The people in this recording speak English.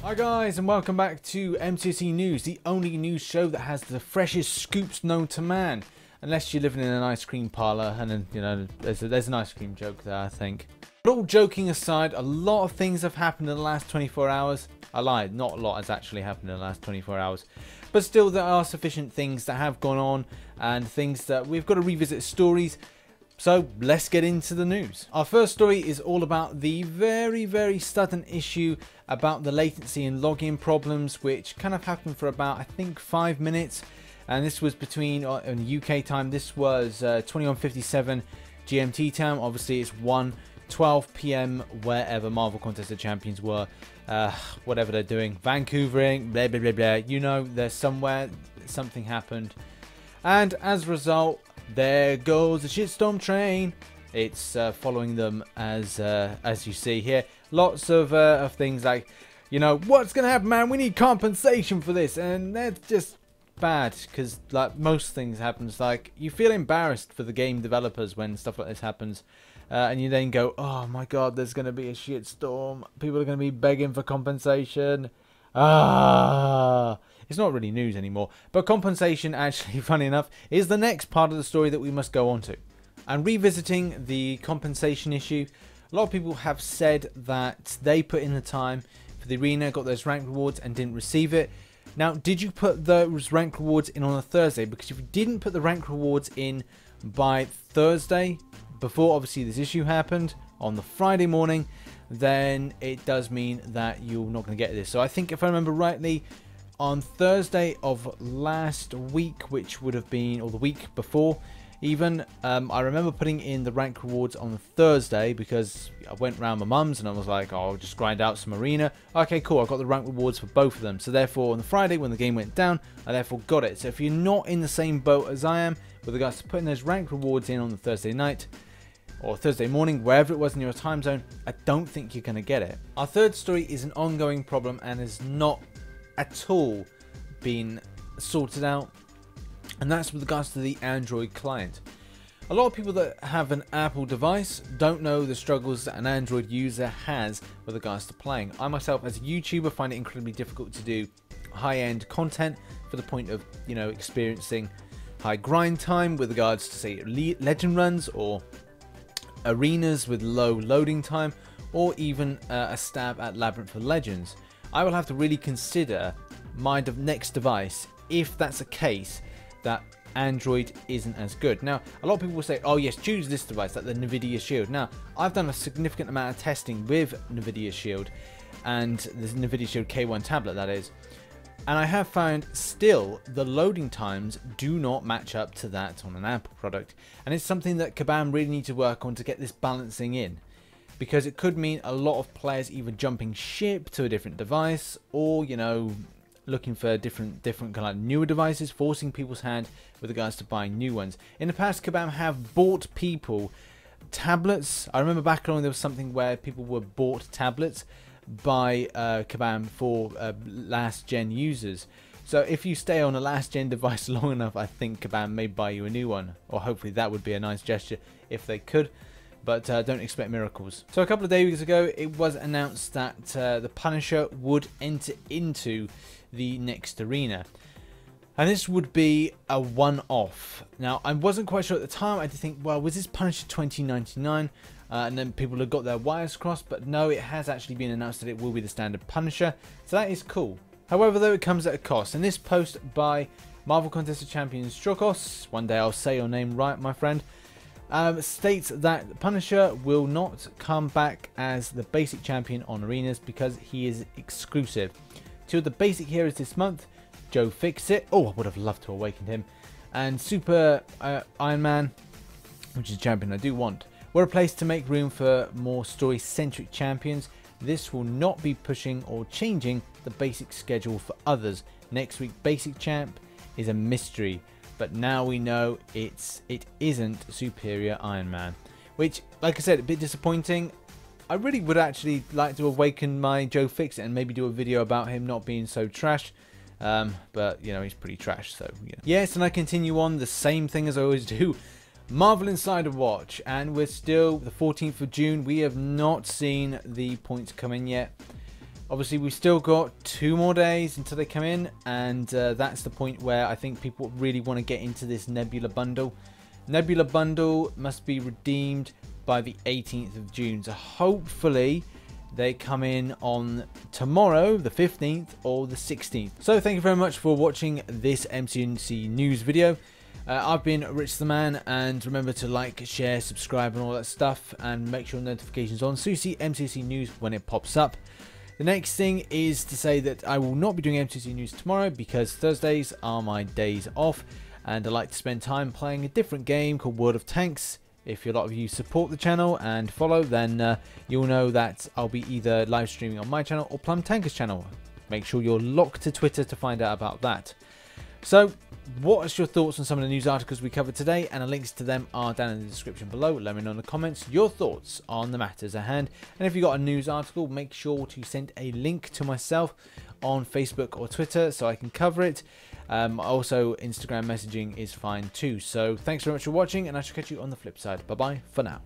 Hi guys, and welcome back to MCOC News, the only news show that has the freshest scoops known to man. Unless you're living in an ice cream parlour, and then, you know, there's an ice cream joke there, I think. But all joking aside, a lot of things have happened in the last 24 hours. I lied, not a lot has actually happened in the last 24 hours. But still, there are sufficient things that have gone on, and things that we've got to revisit stories. So let's get into the news. Our first story is all about the very sudden issue about the latency and login problems, which kind of happened for about, I think, 5 minutes. And this was between, in UK time, this was 21:57 GMT time. Obviously, it's 1:12 PM wherever Marvel Contest of Champions were. Whatever they're doing. Vancouvering, blah, blah, blah, blah. You know, there's somewhere something happened. And as a result, there goes the shitstorm train. It's following them as you see here. Lots of things like, you know, what's gonna happen, man? We need compensation for this, and that's just bad because, like most things happens, like you feel embarrassed for the game developers when stuff like this happens, and you then go, oh my god, there's gonna be a shitstorm. People are gonna be begging for compensation. It's not really news anymore, but compensation, actually, funny enough, is the next part of the story that we must go on to. And revisiting the compensation issue, a lot of people have said that they put in the time for the arena, got those rank rewards and didn't receive it. Now, did you put those rank rewards in on a Thursday? Because if you didn't put the rank rewards in by Thursday, before obviously this issue happened, on the Friday morning, then it does mean that you're not going to get this. So I think, if I remember rightly, on Thursday of last week, which would have been, or the week before even, I remember putting in the rank rewards on the Thursday because I went round my mum's and I was like, oh, I'll just grind out some arena. Okay, cool, I got the rank rewards for both of them. So therefore, on the Friday when the game went down, I therefore got it. So if you're not in the same boat as I am with regards to putting those rank rewards in on the Thursday night, or Thursday morning, wherever it was in your time zone, I don't think you're going to get it. Our third story is an ongoing problem and has not at all been sorted out, and that's with regards to the Android client. A lot of people that have an Apple device don't know the struggles that an Android user has with regards to playing. I myself, as a YouTuber, find it incredibly difficult to do high-end content for the point of, you know, experiencing high grind time with regards to, say, legend runs or arenas with low loading time, or even a stab at Labyrinth of Legends. I will have to really consider my next device if that's a case that Android isn't as good. Now, a lot of people will say, oh yes, choose this device, like the Nvidia Shield. Now, I've done a significant amount of testing with Nvidia Shield, and the Nvidia Shield K1 tablet, that is, and I have found still the loading times do not match up to that on an Apple product, and it's something that Kabam really need to work on to get this balancing in, because it could mean a lot of players either jumping ship to a different device, or, you know, looking for different kind of like newer devices, forcing people's hand with regards to buying new ones. In the past, Kabam have bought people tablets. I remember back along there was something where people were bought tablets by Kabam for last gen users. So if you stay on a last gen device long enough, I think Kabam may buy you a new one, or hopefully that would be a nice gesture if they could. But don't expect miracles. So a couple of days ago, it was announced that the Punisher would enter into the next arena, and this would be a one-off. Now, I wasn't quite sure at the time. I did think, well, was this Punisher 2099? And then people have got their wires crossed, but no, it has actually been announced that it will be the standard Punisher, so that is cool. However, though, it comes at a cost, and this post by Marvel Contest of Champions Strokos, one day I'll say your name right, my friend, states that Punisher will not come back as the basic champion on arenas because he is exclusive. Two of the basic heroes this month, Joe Fixit, oh, I would have loved to awaken him, and Super Iron Man, which is a champion I do want, were replaced to make room for more story-centric champions. This will not be pushing or changing the basic schedule for others. Next week, basic champ is a mystery, but now we know it isn't Superior Iron Man, which, like I said, a bit disappointing. I really would actually like to awaken my Joe Fixit and maybe do a video about him not being so trash. But, you know, he's pretty trash, so, yeah. Yes, and I continue on the same thing as I always do. Marvel Insider Watch, and we're still the 14th of June. We have not seen the points come in yet. Obviously, we've still got 2 more days until they come in, and that's the point where I think people really want to get into this Nebula bundle. Nebula bundle must be redeemed by the 18th of June, so hopefully they come in on tomorrow, the 15th or the 16th. So thank you very much for watching this MCOC news video. I've been RichTheMan, and remember to like, share, subscribe and all that stuff, and make sure notifications on so you see MCOC news when it pops up. The next thing is to say that I will not be doing MCOC news tomorrow because Thursdays are my days off, and I like to spend time playing a different game called World of Tanks. If a lot of you support the channel and follow, then you'll know that I'll be either live streaming on my channel or Plum Tanker's channel. Make sure you're locked to Twitter to find out about that. So, what's your thoughts on some of the news articles we covered today? And the links to them are down in the description below. Let me know in the comments your thoughts on the matters at hand. And if you got a news article, make sure to send a link to myself on Facebook or Twitter so I can cover it. Also, Instagram messaging is fine too. So thanks very much for watching, and I shall catch you on the flip side. Bye bye for now.